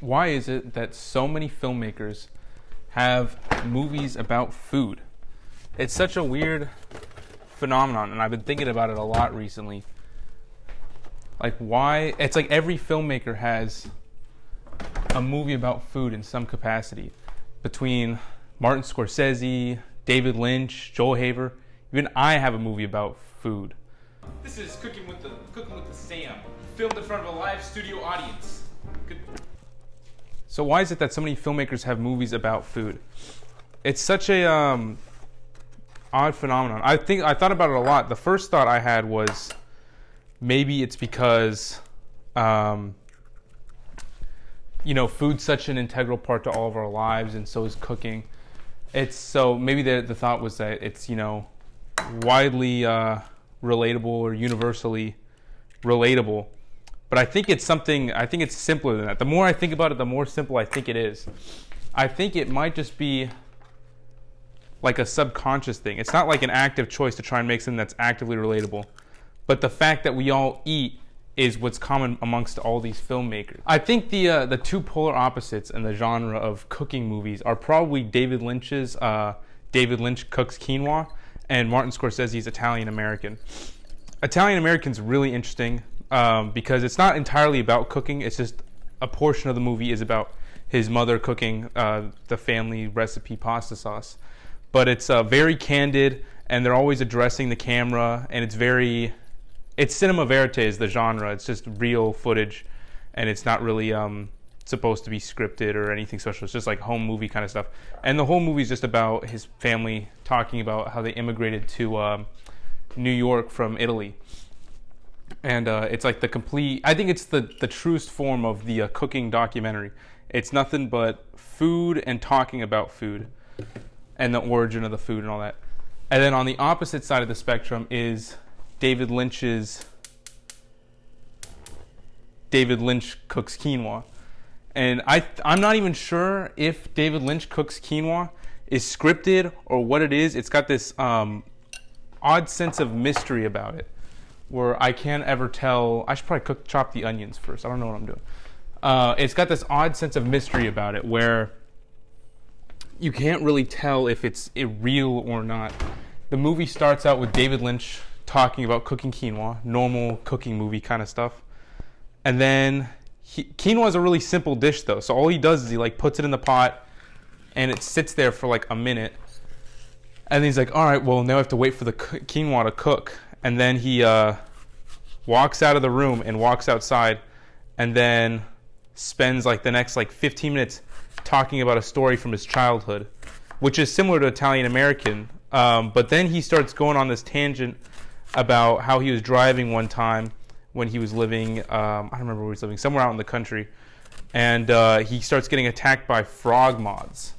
Why is it that so many filmmakers have movies about food? It's such a weird phenomenon, and I've been thinking about it a lot recently. Like, why? It's like every filmmaker has a movie about food in some capacity. Between Martin Scorsese, David Lynch, Joel Haver, even I have a movie about food. This is Cooking with the Sam, filmed in front of a live studio audience. So why is it that so many filmmakers have movies about food? It's such a odd phenomenon. I thought about it a lot. The first thought I had was maybe it's because food's such an integral part to all of our lives, and so is cooking. Maybe the thought was that it's widely relatable or universally relatable. But I think it's simpler than that. The more I think about it, the more simple I think it is. I think it might just be like a subconscious thing. It's not like an active choice to try and make something that's actively relatable. But the fact that we all eat is what's common amongst all these filmmakers. I think the two polar opposites in the genre of cooking movies are probably David Lynch's David Lynch Cooks Quinoa and Martin Scorsese's Italian American. Italian American's really interesting. Because it's not entirely about cooking. It's just a portion of the movie is about his mother cooking the family recipe pasta sauce. But it's very candid, and they're always addressing the camera, and it's cinema verite is the genre. It's just real footage, and it's not really supposed to be scripted or anything special. It's just like home movie kind of stuff. And the whole movie is just about his family talking about how they immigrated to New York from Italy. And it's like I think it's the truest form of the cooking documentary. It's nothing but food and talking about food and the origin of the food and all that. And then on the opposite side of the spectrum is David Lynch Cooks Quinoa. And I'm not even sure if David Lynch Cooks Quinoa is scripted or what it is. It's got this odd sense of mystery about it, where I can't ever tell. I should probably chop the onions first. I don't know what I'm doing. It's got this odd sense of mystery about it where you can't really tell if it's real or not. The movie starts out with David Lynch talking about cooking quinoa, normal cooking movie kind of stuff. And then quinoa is a really simple dish though. So all he does is he puts it in the pot and it sits there for a minute. And then he's like, all right, well now I have to wait for the quinoa to cook. And then he walks out of the room and walks outside and then spends the next 15 minutes talking about a story from his childhood, which is similar to Italian American. But then he starts going on this tangent about how he was driving one time when he was living, I don't remember where he was living, somewhere out in the country. And he starts getting attacked by frog moths.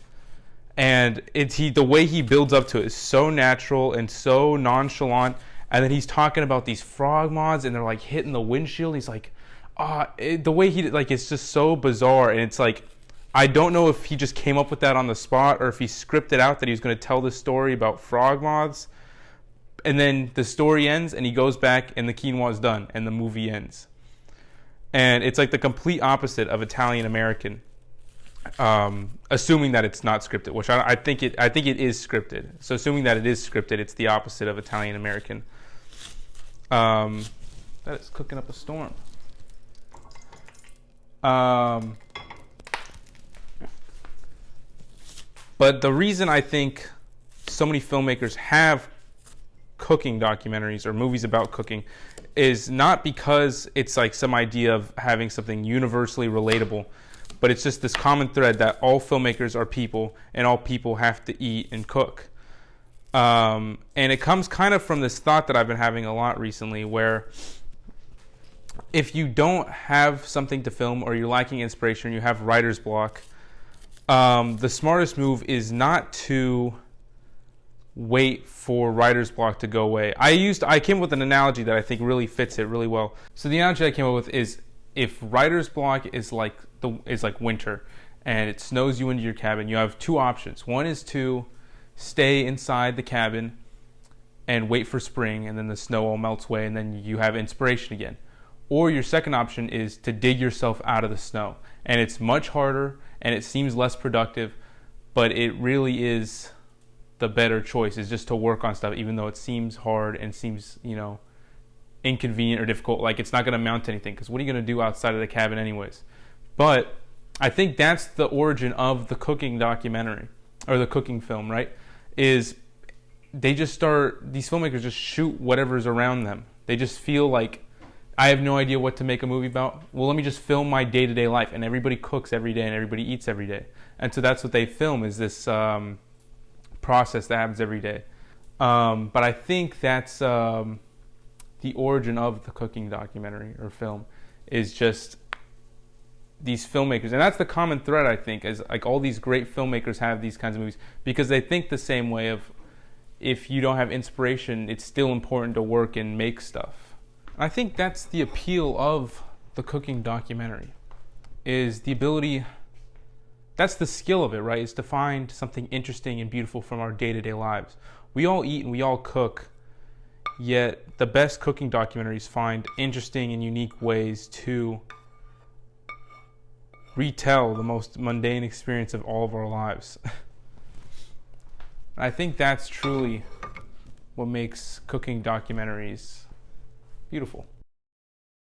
And the way he builds up to it is so natural and so nonchalant. And then he's talking about these frog moths, and they're hitting the windshield. He's like, the way he it's just so bizarre. And it's I don't know if he just came up with that on the spot or if he scripted out that he was going to tell this story about frog moths. And then the story ends, and he goes back, and the quinoa is done, and the movie ends. And it's the complete opposite of Italian American, assuming that it's not scripted, which I think it is scripted. So assuming that it is scripted, it's the opposite of Italian American. That is cooking up a storm. But the reason I think so many filmmakers have cooking documentaries or movies about cooking is not because it's some idea of having something universally relatable, but it's just this common thread that all filmmakers are people and all people have to eat and cook. And it comes kind of from this thought that I've been having a lot recently, where if you don't have something to film or you're lacking inspiration, you have writer's block, the smartest move is not to wait for writer's block to go away. I came up with an analogy that I think really fits it really well. So the analogy I came up with is if writer's block is like winter and it snows you into your cabin, you have two options. One is to stay inside the cabin and wait for spring, and then the snow all melts away, and then you have inspiration again. Or your second option is to dig yourself out of the snow. And it's much harder and it seems less productive, but it really is the better choice, is just to work on stuff, even though it seems hard and seems, inconvenient or difficult. Like, it's not going to amount to anything, because what are you going to do outside of the cabin anyways? But I think that's the origin of the cooking documentary, or the cooking film, right? Is these filmmakers just shoot whatever's around them. They just feel like, I have no idea what to make a movie about. Well, let me just film my day-to-day life. And everybody cooks every day and everybody eats every day. And so that's what they film, is this process that happens every day. But I think that's the origin of the cooking documentary or film, is just these filmmakers. And that's the common thread, I think, is like all these great filmmakers have these kinds of movies because they think the same way of, if you don't have inspiration, it's still important to work and make stuff. I think that's the appeal of the cooking documentary, is the ability, that's the skill of it, right? Is to find something interesting and beautiful from our day-to-day lives. We all eat and we all cook, yet the best cooking documentaries find interesting and unique ways to retell the most mundane experience of all of our lives. I think that's truly what makes cooking documentaries beautiful.